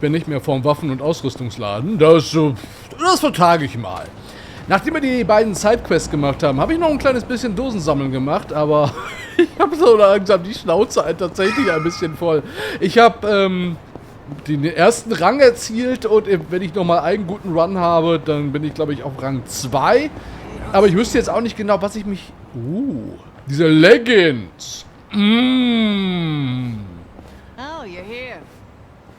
bin nicht mehr vorm Waffen- und Ausrüstungsladen. Das vertrage ich mal. Nachdem wir die beiden Sidequests gemacht haben, habe ich noch ein kleines bisschen Dosensammeln gemacht, aber ich habe so langsam die Schnauze halt tatsächlich ein bisschen voll. Ich habe den ersten Rang erzielt und wenn ich nochmal einen guten Run habe, dann bin ich, glaube ich, auf Rang 2. Aber ich wüsste jetzt auch nicht genau, was ich mich... diese Leggings. Oh, you're here.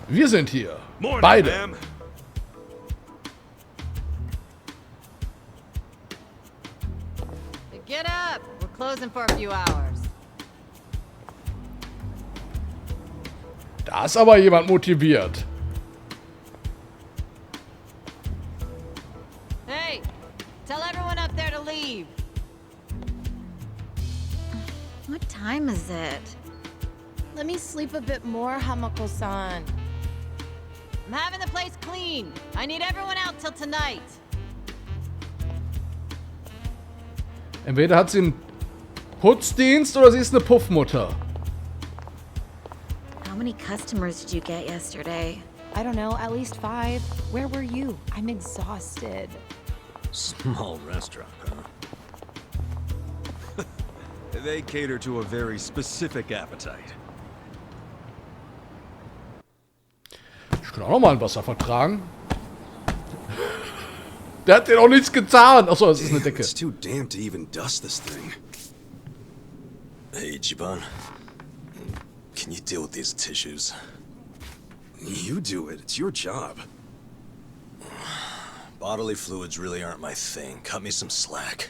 Wir sind hier. Morning, Beide. ma'am. Get up. We're closing for a few hours. Da ist aber jemand motiviert. Hey, tell everyone up there to leave. What time is it? Let me sleep a bit more, Hamako-san. I'm having the place clean. I need everyone out till tonight. Entweder hat sie einen Putzdienst oder sie ist eine Puffmutter. How many customers did you get yesterday? I don't know, at least 5. Where were you? I'm exhausted. Small restaurant, huh? They cater to a very specific appetite. Ich kann auch noch mal ein Wasser vertragen. Der hat dir doch nichts getan. Achso, das ist eine Decke. It's too damp to even dust this thing. Hey, Ichiban. Can you deal with these tissues? You do it. It's your job. Bodily fluids really aren't my thing. Cut me some slack.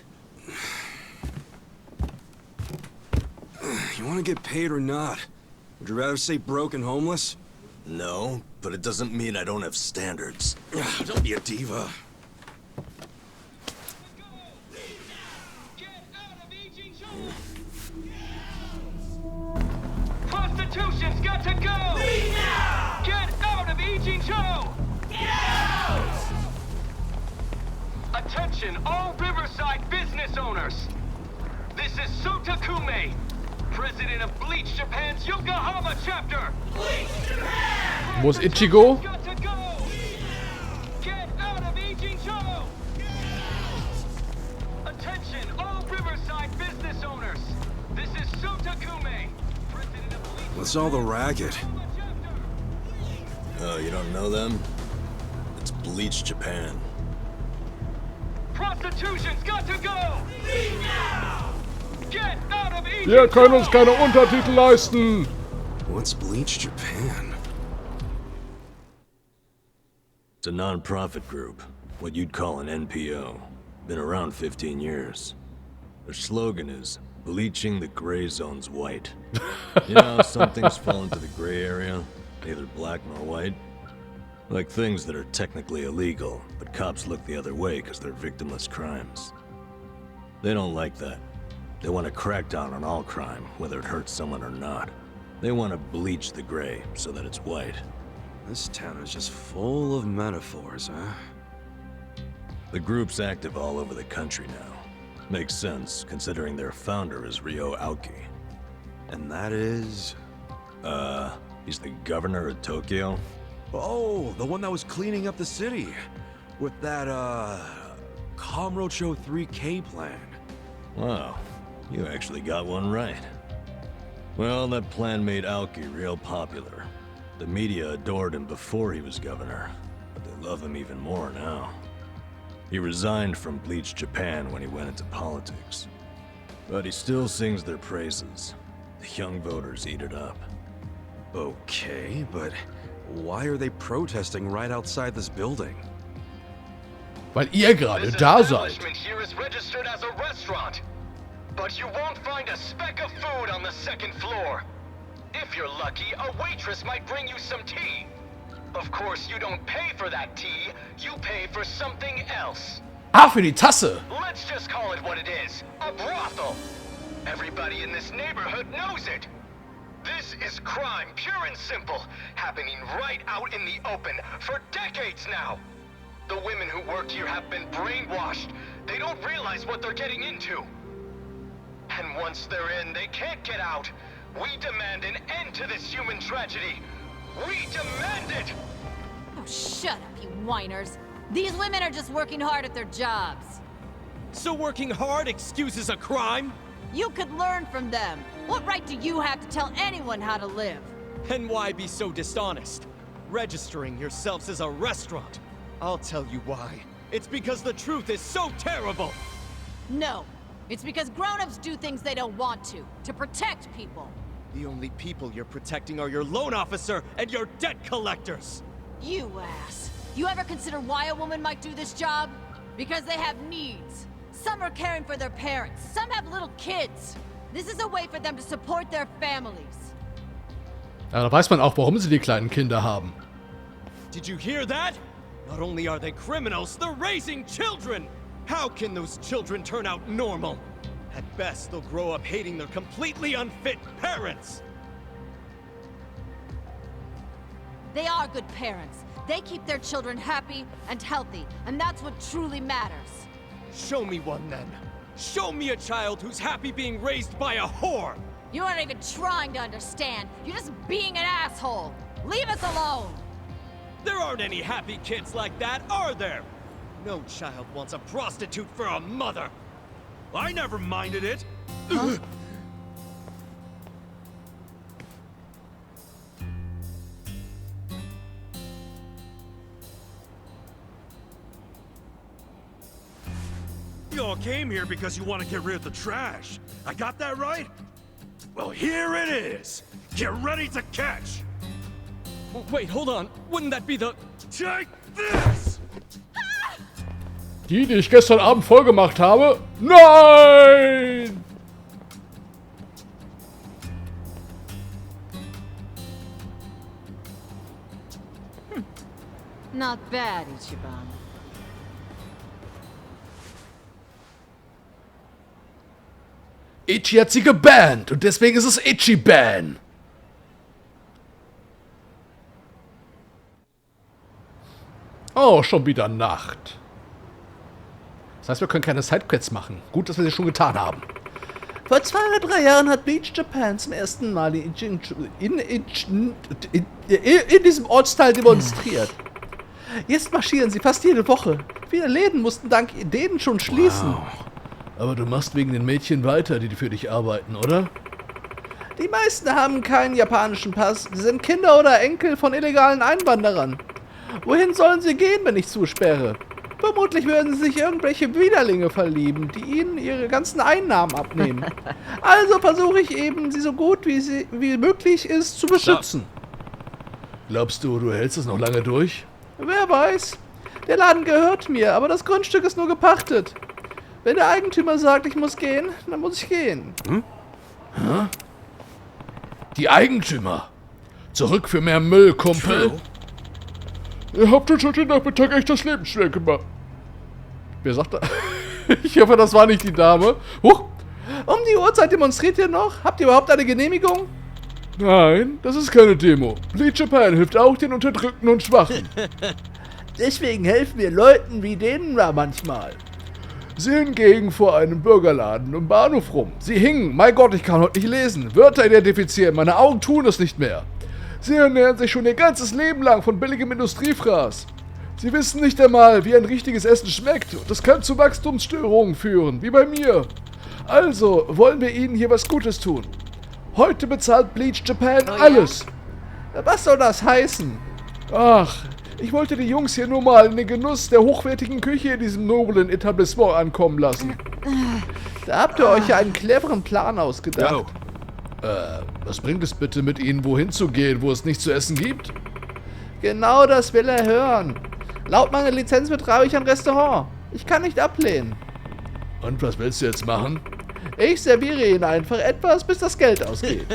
You want to get paid or not? Would you rather stay broke and homeless? No, but it doesn't mean I don't have standards. Don't be a diva. Prostitution's got to go! Leave now! Get out of Ijincho! Get out! Attention, all Riverside business owners! This is Sotakume, president of Bleach Japan's Yokohama chapter! Bleach Japan! Wo ist Ichigo? Got to go! Get out of Ijincho! Attention, all Riverside business owners! This is Sotakume, president of Bleach. What's all the racket? Oh, you don't know them? It's Bleach Japan. Prostitution's got to go! Leave now! Get out of Egypt! Wir können uns keine Untertitel leisten. What's Bleach Japan? It's a non-profit group, what you'd call an NPO. Been around 15 years. Their slogan is, bleaching the gray zones white. You know how some things fall into the gray area, neither black nor white? Like things that are technically illegal, but cops look the other way because they're victimless crimes. They don't like that. They want to crack down on all crime, whether it hurts someone or not. They want to bleach the gray so that it's white. This town is just full of metaphors, huh? The group's active all over the country now. Makes sense, considering their founder is Ryo Aoki. And that is... he's the governor of Tokyo? Oh, the one that was cleaning up the city. With that, Kamurocho 3K plan. Wow, you actually got one right. Well, that plan made Aoki real popular. The media adored him before he was governor, but they love him even more now. He resigned from Bleach Japan when he went into politics. But he still sings their praises. The young voters eat it up. Okay, but why are they protesting right outside this building? Weil ihr gerade da seid. Here is registered as a restaurant, but you won't find a speck of food on the second floor. If you're lucky, a waitress might bring you some tea. Of course, you don't pay for that tea, you pay for something else. Ah, für die Tasse. Let's just call it what it is, a brothel. Everybody in this neighborhood knows it. This is crime, pure and simple, happening right out in the open for decades now. The women who work here have been brainwashed. They don't realize what they're getting into. And once they're in, they can't get out. We demand an end to this human tragedy. We demand it! Shut up, you whiners. These women are just working hard at their jobs. So working hard excuses a crime? You could learn from them. What right do you have to tell anyone how to live? And why be so dishonest? Registering yourselves as a restaurant. I'll tell you why. It's because the truth is so terrible. No. It's because grown-ups do things they don't want to protect people. The only people you're protecting are your loan officer and your debt collectors. You ass. You ever consider why a woman might do this job? Because they have needs. Some are caring for their parents. Some have little kids. This is a way for them to support their families. Ja, da weiß man auch, warum sie die kleinen Kinder haben. Did you hear that? Not only are they criminals, they're raising children! How can those children turn out normal? At best, they'll grow up hating their completely unfit parents! They are good parents. They keep their children happy and healthy, and that's what truly matters. Show me one then. Show me a child who's happy being raised by a whore! You aren't even trying to understand. You're just being an asshole. Leave us alone! There aren't any happy kids like that, are there? No child wants a prostitute for a mother. I never minded it. Huh? You all came here because you want to get rid of the trash. I got that right? Well, here it is. Get ready to catch. Wait, hold on. Wouldn't that be the... Take this! Die ich gestern Abend voll gemacht habe? Nein! Not bad, Ichiban. Ichi hat sie gebannt und deswegen ist es Ichiban. Oh, schon wieder Nacht. Das heißt, wir können keine Sidequests machen. Gut, dass wir sie schon getan haben. Vor 2 oder 3 Jahren hat Bleach Japan zum ersten Mal in diesem Ortsteil demonstriert. Jetzt marschieren sie fast jede Woche. Viele Läden mussten dank denen schon schließen. Wow. Aber du machst wegen den Mädchen weiter, die für dich arbeiten, oder? Die meisten haben keinen japanischen Pass. Sie sind Kinder oder Enkel von illegalen Einwanderern. Wohin sollen sie gehen, wenn ich zusperre? Vermutlich würden sie sich irgendwelche Widerlinge verlieben, die ihnen ihre ganzen Einnahmen abnehmen. Also versuche ich eben, sie so gut wie möglich ist zu beschützen. Glaubst du, du hältst es noch lange durch? Wer weiß. Der Laden gehört mir, aber das Grundstück ist nur gepachtet. Wenn der Eigentümer sagt, ich muss gehen, dann muss ich gehen. Hm? Hä? Die Eigentümer. Zurück für mehr Müll, Kumpel. True. Ihr habt uns heute Nachmittag echt das Leben schwer gemacht. Wer sagt das? Ich hoffe, das war nicht die Dame. Huch! Um die Uhrzeit demonstriert ihr noch? Habt ihr überhaupt eine Genehmigung? Nein, das ist keine Demo. Bleach Japan hilft auch den Unterdrückten und Schwachen. Deswegen helfen wir Leuten wie denen da manchmal. Sie hingegen vor einem Burgerladen im Bahnhof rum. Sie hingen. Mein Gott, ich kann heute nicht lesen. Wörter identifizieren. Meine Augen tun es nicht mehr. Sie ernähren sich schon ihr ganzes Leben lang von billigem Industriefraß. Sie wissen nicht einmal, wie ein richtiges Essen schmeckt. Und das kann zu Wachstumsstörungen führen, wie bei mir. Also wollen wir ihnen hier was Gutes tun. Heute bezahlt Bleach Japan alles. Ja? Was soll das heißen? Ach, ich wollte die Jungs hier nur mal in den Genuss der hochwertigen Küche in diesem noblen Etablissement ankommen lassen. Da habt ihr euch ja einen cleveren Plan ausgedacht. No. Was bringt es bitte mit ihnen, wohin zu gehen, wo es nichts zu essen gibt? Genau das will er hören. Laut meiner Lizenz betreibe ich ein Restaurant. Ich kann nicht ablehnen. Und was willst du jetzt machen? Ich serviere ihnen einfach etwas, bis das Geld ausgeht.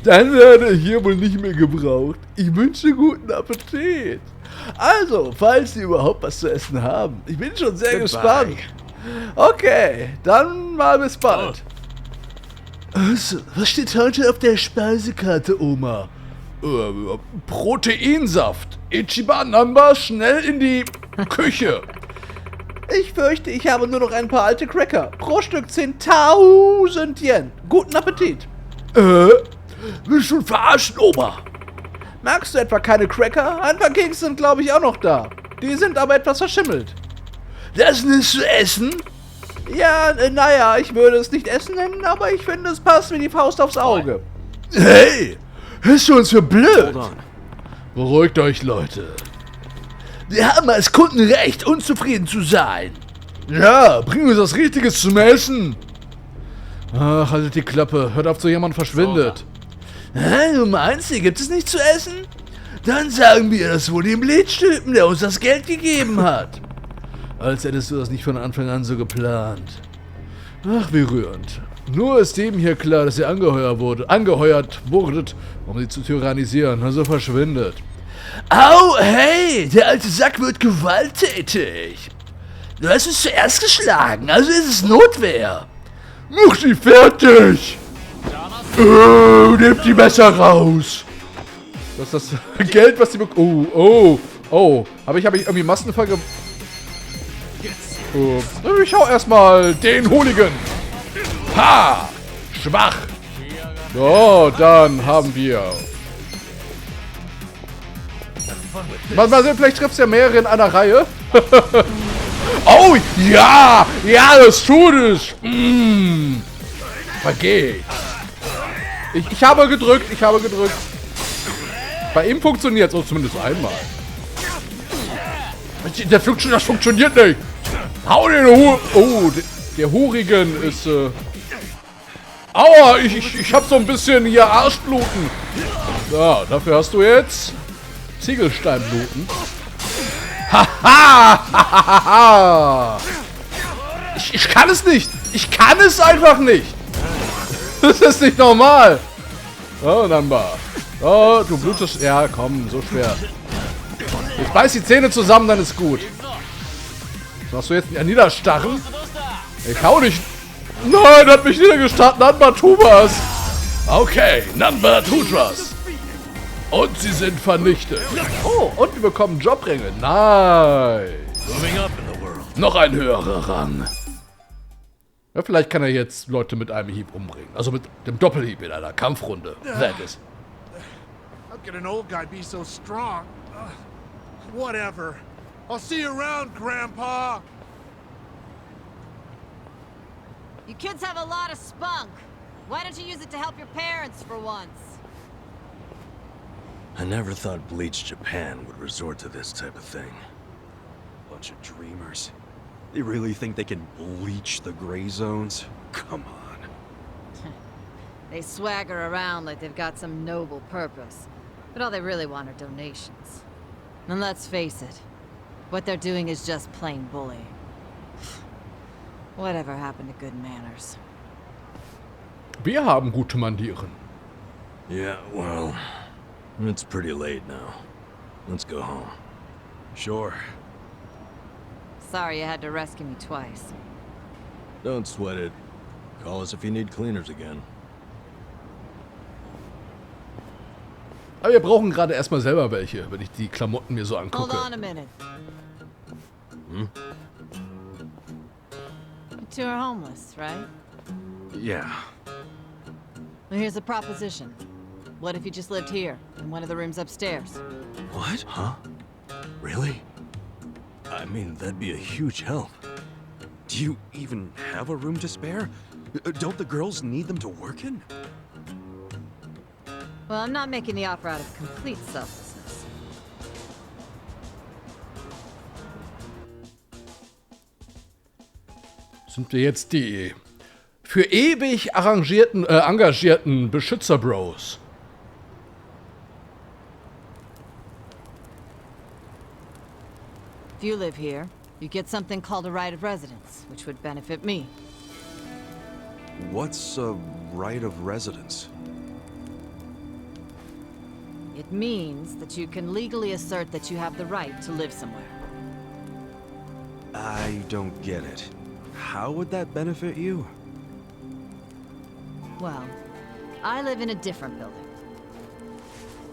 Dann werde ich hier wohl nicht mehr gebraucht. Ich wünsche guten Appetit. Also, falls Sie überhaupt was zu essen haben. Ich bin schon sehr gespannt. Okay, dann mal bis bald. Also, was steht heute auf der Speisekarte, Oma? Proteinsaft. Ichiban, Nanba, schnell in die Küche. Ich fürchte, ich habe nur noch ein paar alte Cracker. Pro Stück 10.000 Yen. Guten Appetit. Willst du verarschen, Oma? Magst du etwa keine Cracker? Ein paar Kekse sind, glaube ich, auch noch da. Die sind aber etwas verschimmelt. Das ist nicht zu essen? Ja, naja, ich würde es nicht essen nennen, aber ich finde, es passt wie die Faust aufs Auge. Hey, hältst du uns für blöd? Beruhigt euch, Leute. Wir haben als Kunden Recht, unzufrieden zu sein. Ja, bring uns was Richtiges zum Essen. Ach, haltet die Klappe. Hört auf zu jemand verschwindet. Hä, du meinst, hier gibt es nichts zu essen? Dann sagen wir das wohl dem Bleach-Typen, der uns das Geld gegeben hat. Als hättest du das nicht von Anfang an so geplant. Ach, wie rührend. Nur ist dem hier klar, dass ihr angeheuert wurdet, um sie zu tyrannisieren. Also verschwindet. Au, hey, der alte Sack wird gewalttätig. Du hast es zuerst geschlagen, also ist es Notwehr. Mach sie fertig. Nehmt die Messer raus. Das ist das Geld, was die bekommen. Oh. Habe ich irgendwie Massenfall ich hau erstmal den Hooligan. Ha! Schwach. So, dann haben wir... Mal sehen, vielleicht trifft es ja mehrere in einer Reihe. Oh, ja! Ja, das tut es! Vergeht. Ich habe gedrückt, Bei ihm funktioniert es, zumindest einmal. Das funktioniert nicht. Hau den der Hurigen ist, Aua, ich hab so ein bisschen hier Arschbluten. So, dafür hast du jetzt Ziegelsteinbluten. Haha! Ich kann es nicht. Ich kann es einfach nicht. Das ist nicht normal. Oh, Nanba. Oh, du blutest. Ja, komm, so schwer. Jetzt beiß die Zähne zusammen, dann ist gut. Was machst du jetzt? Ja, niederstarren? Ich hau dich. Nein, hat mich niedergestarrt. Nanba, tu was. Okay, Nanba tut was. Und sie sind vernichtet. Oh, und wir bekommen Jobränge. Nice. Noch ein höherer Rang. Ja, vielleicht kann er jetzt Leute mit einem Hieb umbringen. Also mit dem Doppelhieb in einer Kampfrunde. That is. How can an old guy be so strong? Whatever. I'll see you around, Grandpa. You kids have a lot of spunk. Why don't you use it to help your parents for once? I never thought Bleach Japan would resort to this type of thing. Bunch of dreamers. They really think they can bleach the gray zones? Come on. They swagger around like they've got some noble purpose. But all they really want are donations. And let's face it, what they're doing is just plain bullying. Whatever happened to good manners? Wir haben gute Manieren. Yeah, well, it's pretty late now. Let's go home. Sure. Sorry you had to rescue me twice. Don't sweat it. Call us if you need cleaners again. Aber wir brauchen gerade erstmal selber welche, wenn ich die Klamotten mir so angucke. Hold on a minute. You two are homeless, right? Yeah. Well, here's a proposition. What if you just lived here, in one of the rooms upstairs? What? Huh? Really? I mean, that'd be a huge help. Do you even have a room to spare? Don't the girls need them to work in? Well, I'm not making the offer out of complete selflessness. Sind wir jetzt die für ewig engagierten Beschützer-Bros? If you live here, you get something called a right of residence, which would benefit me. What's a right of residence? It means that you can legally assert that you have the right to live somewhere. I don't get it. How would that benefit you? Well, I live in a different building.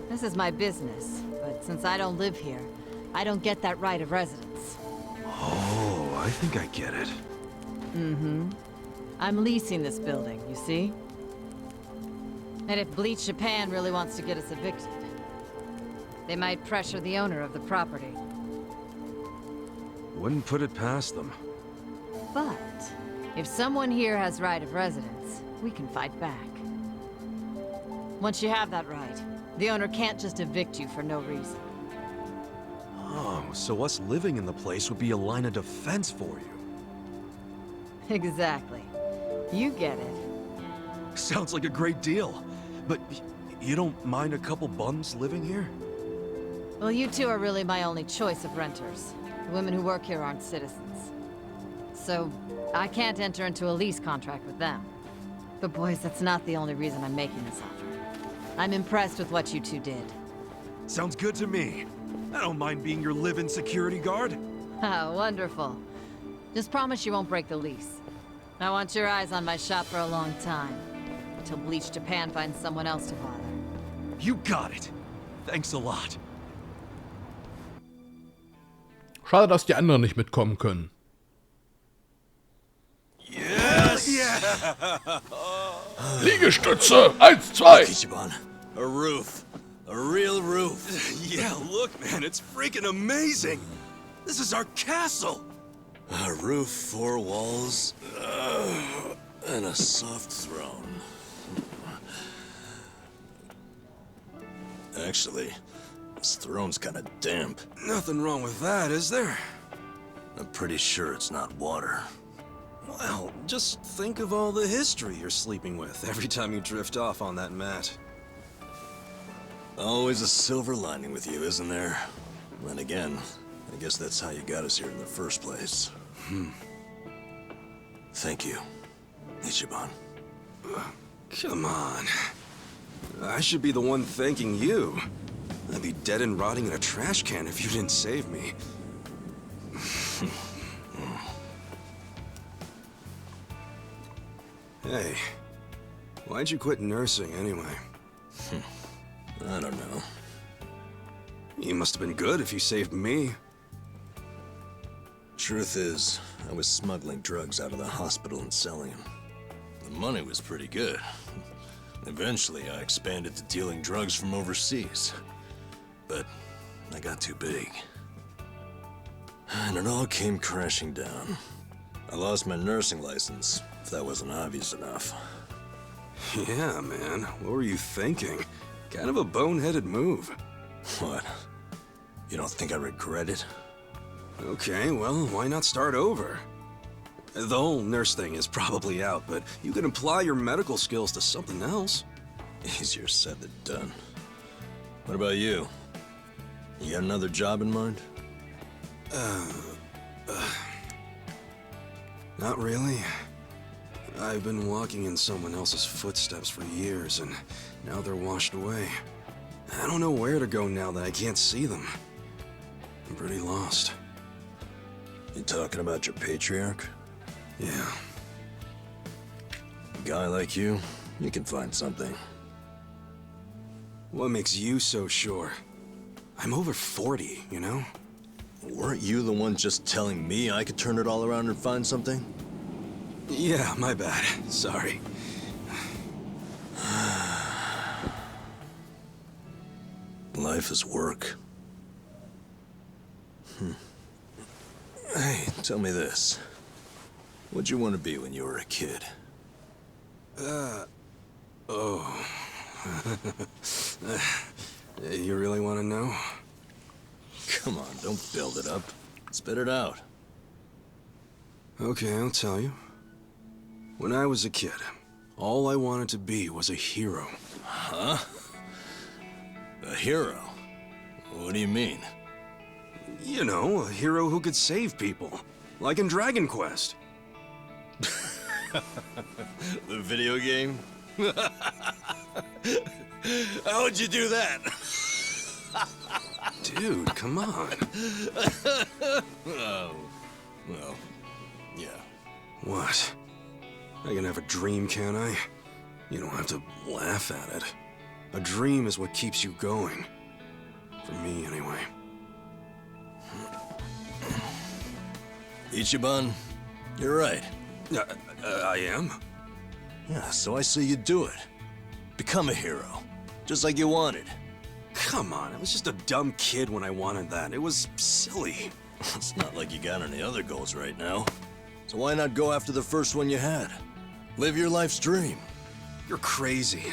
This is my business, but since I don't live here, I don't get that right of residence. Oh, I think I get it. Mm-hmm. I'm leasing this building, you see? And if Bleach Japan really wants to get us evicted, They might pressure the owner of the property. Wouldn't put it past them. But if someone here has right of residence, we can fight back. Once you have that right, the owner can't just evict you for no reason. Oh, so us living in the place would be a line of defense for you. Exactly. You get it. Sounds like a great deal. But you don't mind a couple bums living here? Well, you two are really my only choice of renters. The women who work here aren't citizens. So, I can't enter into a lease contract with them. But boys, that's not the only reason I'm making this offer. I'm impressed with what you two did. Sounds good to me. I don't mind being your live-in security guard. Oh, wonderful. Just promise you won't break the lease. I want your eyes on my shop for a long time. Until Bleach Japan finds someone else to bother. You got it. Thanks a lot. Schade, dass die anderen nicht mitkommen können. Yes! Yeah! Liegestütze! 1, 2! Ichiban, a roof. A real roof. Yeah, look, man, it's freaking amazing! This is our castle! A roof, 4 walls, and a soft throne. Actually, this throne's kinda damp. Nothing wrong with that, is there? I'm pretty sure it's not water. Well, just think of all the history you're sleeping with every time you drift off on that mat. Always a silver lining with you, isn't there? Then again, I guess that's how you got us here in the first place. Thank you, Ichiban. Come on. I should be the one thanking you. I'd be dead and rotting in a trash can if you didn't save me. Hey, why'd you quit nursing anyway? I don't know. You must have been good if you saved me. Truth is, I was smuggling drugs out of the hospital and selling them. The money was pretty good. Eventually, I expanded to dealing drugs from overseas. But I got too big. And it all came crashing down. I lost my nursing license, if that wasn't obvious enough. Yeah, man. What were you thinking? Kind of a boneheaded move. What? You don't think I regret it? Okay, well, why not start over? The whole nurse thing is probably out, but you can apply your medical skills to something else. Easier said than done. What about you? You got another job in mind? Not really. I've been walking in someone else's footsteps for years, and now they're washed away. I don't know where to go now that I can't see them. I'm pretty lost. You talking about your patriarch? Yeah. A guy like you can find something. What makes you so sure? I'm over 40, you know? Weren't you the one just telling me I could turn it all around and find something? Yeah, my bad. Sorry. Life is work. Hey, tell me this. What'd you want to be when you were a kid? You really want to know? Come on, don't build it up. Spit it out. Okay, I'll tell you. When I was a kid, all I wanted to be was a hero. Huh? A hero? What do you mean? You know, a hero who could save people. Like in Dragon Quest. The video game? How'd you do that? Dude, come on. Oh, well, yeah. What? I can have a dream, can't I? You don't have to laugh at it. A dream is what keeps you going. For me, anyway. Ichiban, you're right. I am? Yeah, so I say you do it. Become a hero, just like you wanted. Come on, I was just a dumb kid when I wanted that. It was silly. It's not like you got any other goals right now. So why not go after the first one you had? Live your life's dream. You're crazy.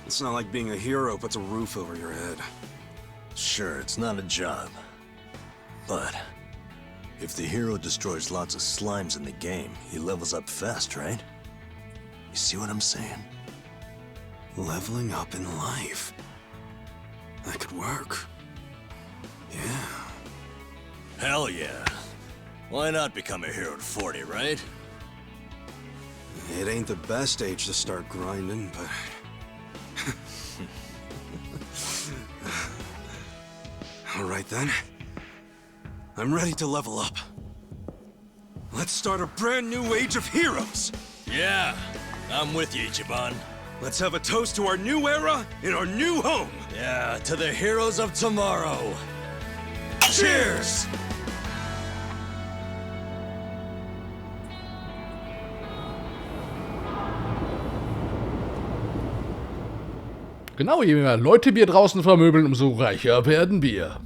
It's not like being a hero puts a roof over your head. Sure, it's not a job. But if the hero destroys lots of slimes in the game, he levels up fast, right? You see what I'm saying? Leveling up in life. That could work. Yeah. Hell yeah. Why not become a hero at 40, right? It ain't the best age to start grinding, but... Alright then. I'm ready to level up. Let's start a brand new age of heroes! Yeah, I'm with you, Ichiban. Let's have a toast to our new era in our new home! Yeah, to the heroes of tomorrow. Cheers! Genau, je mehr Leute wir draußen vermöbeln, umso reicher werden wir.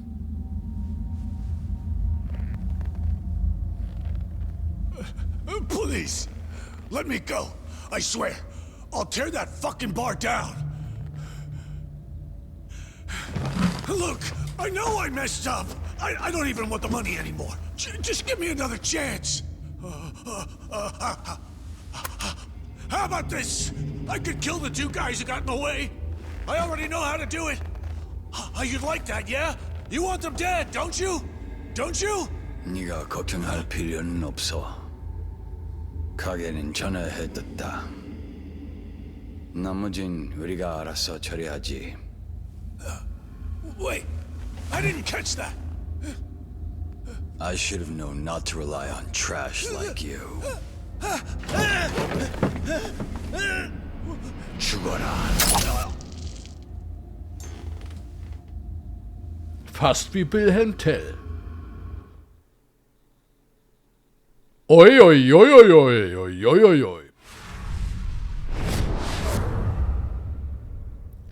Please, let me go. I swear, I'll tear that fucking bar down. Look, I know I messed up. I don't even want the money anymore. Just give me another chance. How about this? I could kill the two guys who got in the way. I already know how to do it. You'd like that, yeah? You want them dead, don't you? Don't you? 네가 걱정할 필요는 없어. 가게는 전화해뒀다. 나머진 우리가 알아서 처리하지. Wait, I didn't catch that. I should have known not to rely on trash like you. 죽어라. Fast wie Wilhelm Tell. Oi, oi, oi, oi, oi, oi, oi, oi.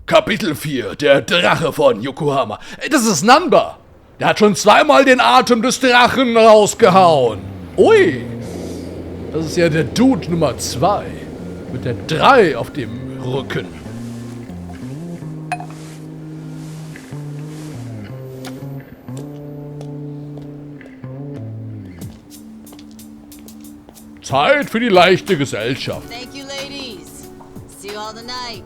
Kapitel 4, der Drache von Yokohama. Das ist Nanba. Der hat schon zweimal den Atem des Drachen rausgehauen. Ui. Das ist ja der Dude Nummer 2. Mit der 3 auf dem Rücken. Zeit für die leichte Gesellschaft. Thank you, ladies. See you all tonight.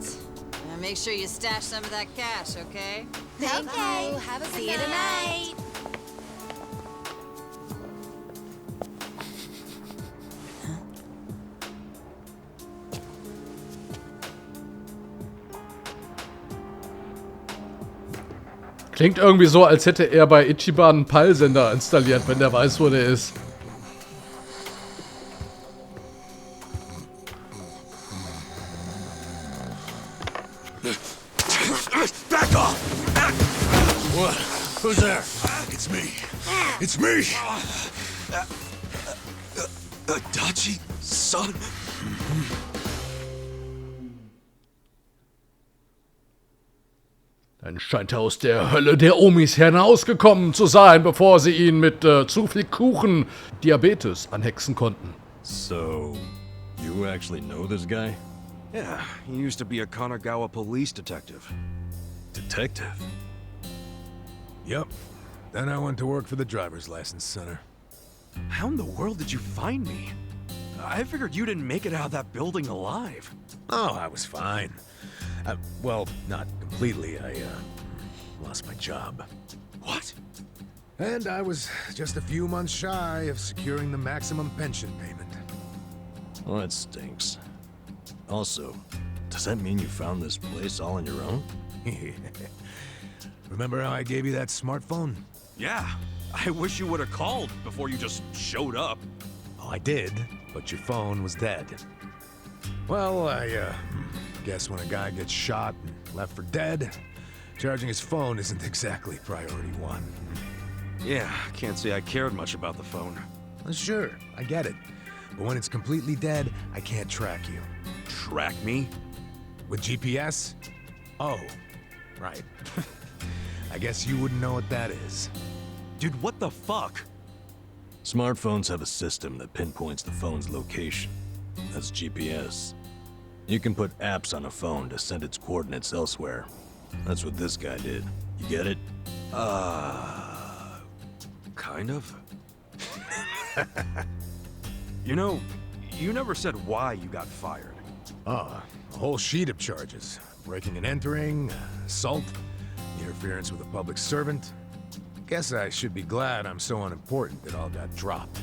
And make sure you stash some of that cash, okay? Thank you. Have a good See you night. tonight. Klingt irgendwie so, als hätte er bei Ichiban einen Peilsender installiert, wenn der weiß, wo der ist. Back off! What? Who's there? It's me. It's me! Adachi, son? Dann scheint er aus der Hölle der Omis hinausgekommen zu sein, bevor sie ihn mit zu viel Kuchen Diabetes anhexen konnten. So, you actually know this guy? Yeah, he used to be a Kanagawa police detective. Detective? Yep. Then I went to work for the driver's license center. How in the world did you find me? I figured you didn't make it out of that building alive. Oh, I was fine. Well, not completely. I lost my job. What? And I was just a few months shy of securing the maximum pension payment. Well, that stinks. Also, does that mean you found this place all on your own? Remember how I gave you that smartphone? Yeah. I wish you would have called before you just showed up. Oh, I did, but your phone was dead. Well, I guess when a guy gets shot and left for dead, charging his phone isn't exactly priority one. Yeah, can't say I cared much about the phone. Well, sure, I get it. But when it's completely dead, I can't track you. Track me? With GPS? Oh, right. I guess you wouldn't know what that is. Dude, what the fuck? Smartphones have a system that pinpoints the phone's location. That's GPS. You can put apps on a phone to send its coordinates elsewhere. That's what this guy did. You get it? Kind of. You know, you never said why you got fired. A whole sheet of charges. Breaking and entering, assault, interference with a public servant. Guess I should be glad I'm so unimportant it all got dropped.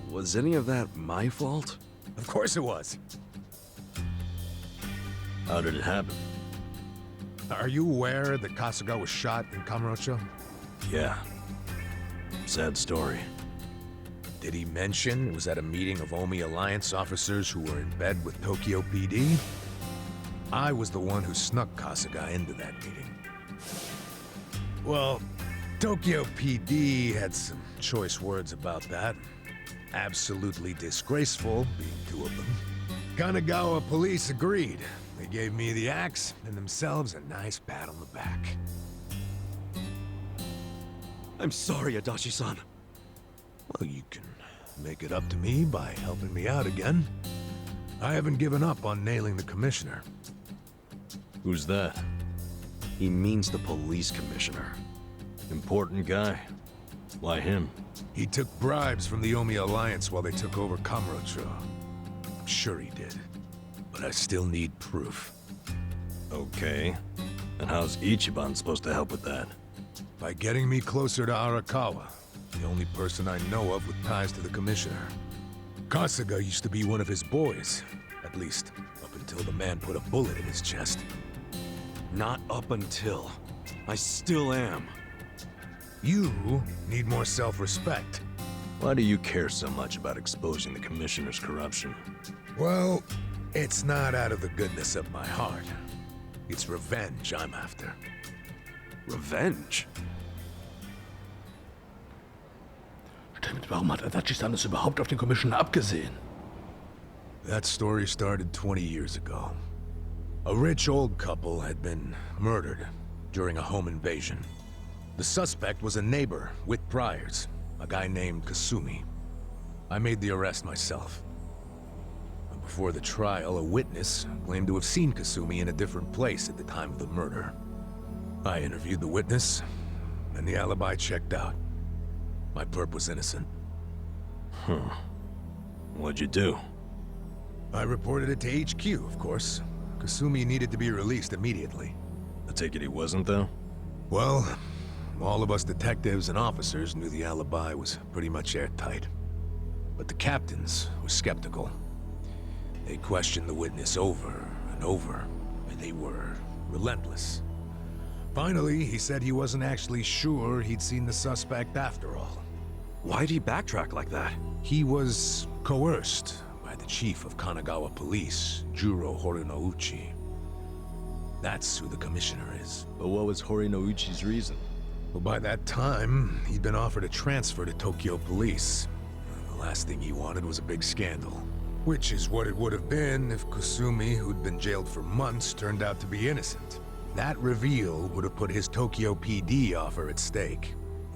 Was any of that my fault? Of course it was. How did it happen? Are you aware that Kasuga was shot in Kamurocho? Yeah. Sad story. Did he mention it was at a meeting of Omi Alliance officers who were in bed with Tokyo PD? I was the one who snuck Kasuga into that meeting. Well, Tokyo PD had some choice words about that. Absolutely disgraceful, being two of them. Kanagawa police agreed. They gave me the axe and themselves a nice pat on the back. I'm sorry, Adachi-san. Well, you can make it up to me by helping me out again. I haven't given up on nailing the commissioner. Who's that? He means the police commissioner. Important guy. Why him? He took bribes from the Omi Alliance while they took over Kamurocho. I'm sure he did. But I still need proof. Okay. And how's Ichiban supposed to help with that? By getting me closer to Arakawa, the only person I know of with ties to the commissioner. Kasuga used to be one of his boys. At least, up until the man put a bullet in his chest. Not up until. I still am. You need more self-respect. Why do you care so much about exposing the commissioner's corruption? Well, it's not out of the goodness of my heart. It's revenge I'm after. Revenge? Stimmt, warum hat Adachi-san es überhaupt auf den Commissioner abgesehen? That story started 20 years ago. A rich old couple had been murdered during a home invasion. The suspect was a neighbor with priors, a guy named Kasumi. I made the arrest myself. Before the trial, a witness claimed to have seen Kasumi in a different place at the time of the murder. I interviewed the witness, and the alibi checked out. My perp was innocent. Huh. What'd you do? I reported it to HQ, of course. Kasumi needed to be released immediately. I take it he wasn't, though? Well, all of us detectives and officers knew the alibi was pretty much airtight. But the captains were skeptical. They questioned the witness over and over, and they were relentless. Finally, he said he wasn't actually sure he'd seen the suspect after all. Why'd he backtrack like that? He was coerced by the chief of Kanagawa Police, Juro Horinouchi. That's who the commissioner is. But what was Horinouchi's reason? Well, by that time, he'd been offered a transfer to Tokyo Police. The last thing he wanted was a big scandal. Which is what it would have been if Kasumi, who'd been jailed for months, turned out to be innocent. That reveal would have put his Tokyo PD offer at stake.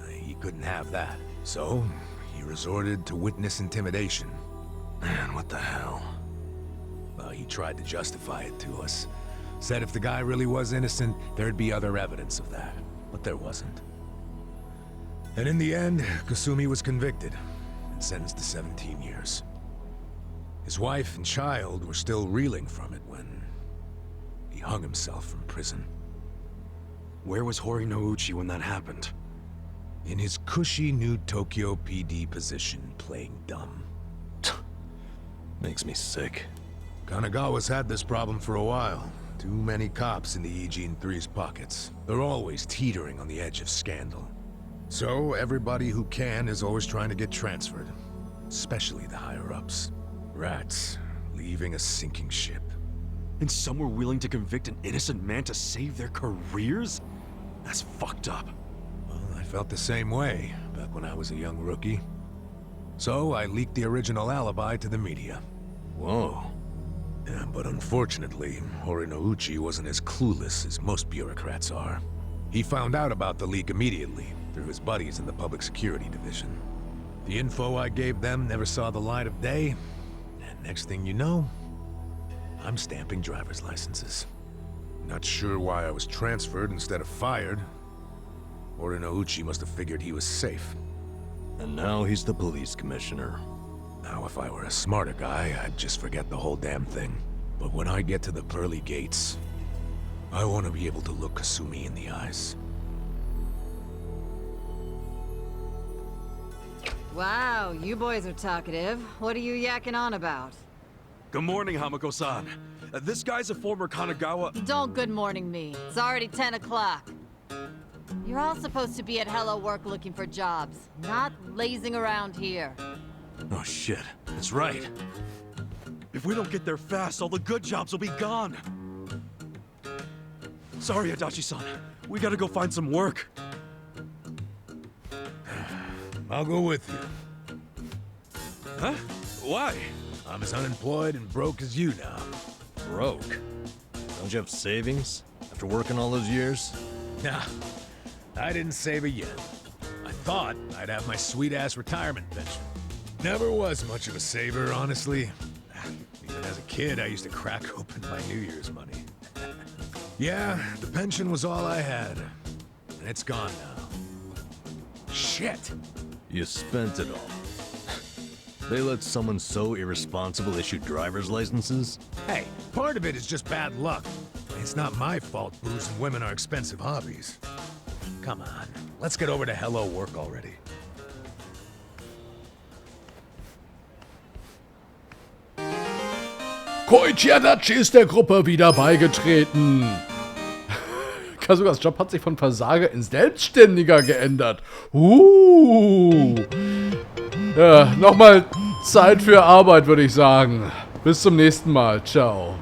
He couldn't have that. So, he resorted to witness intimidation. Man, what the hell? Well, he tried to justify it to us. Said if the guy really was innocent, there'd be other evidence of that. But there wasn't. And in the end, Kasumi was convicted and sentenced to 17 years. His wife and child were still reeling from it when he hung himself from prison. Where was Horinouchi when that happened? In his cushy new Tokyo PD position, playing dumb. Makes me sick. Kanagawa's had this problem for a while. Too many cops in the Eugene 3's pockets. They're always teetering on the edge of scandal. So everybody who can is always trying to get transferred. Especially the higher-ups. Rats, leaving a sinking ship. And some were willing to convict an innocent man to save their careers? That's fucked up. Well, I felt the same way back when I was a young rookie. So I leaked the original alibi to the media. Whoa. Yeah, but unfortunately, Horinouchi wasn't as clueless as most bureaucrats are. He found out about the leak immediately, through his buddies in the public security division. The info I gave them never saw the light of day, and next thing you know, I'm stamping driver's licenses. Not sure why I was transferred instead of fired. Uchi must have figured he was safe. And now he's the police commissioner. Now, if I were a smarter guy, I'd just forget the whole damn thing. But when I get to the pearly gates, I want to be able to look Kasumi in the eyes. Wow, you boys are talkative. What are you yakking on about? Good morning, Hamako-san. This guy's a former Kanagawa... Don't good morning me. It's already 10 o'clock. You're all supposed to be at Hello Work looking for jobs, not lazing around here. Oh shit, that's right. If we don't get there fast, all the good jobs will be gone. Sorry, Adachi-san. We gotta go find some work. I'll go with you. Huh? Why? I'm as unemployed and broke as you now. Broke? Don't you have savings? After working all those years? Nah, I didn't save a yen. I thought I'd have my sweet-ass retirement pension. Never was much of a saver, honestly. Even as a kid, I used to crack open my New Year's money. Yeah, the pension was all I had. And it's gone now. Shit! You spent it all. They let someone so irresponsible issue driver's licenses? Hey, part of it is just bad luck. It's not my fault booze and women are expensive hobbies. Come on, let's get over to Hello Work already. Koichi Adachi ist der Gruppe wieder beigetreten. Kasugas Job hat sich von Versager in Selbstständiger geändert. Ja, nochmal Zeit für Arbeit, würde ich sagen. Bis zum nächsten Mal. Ciao.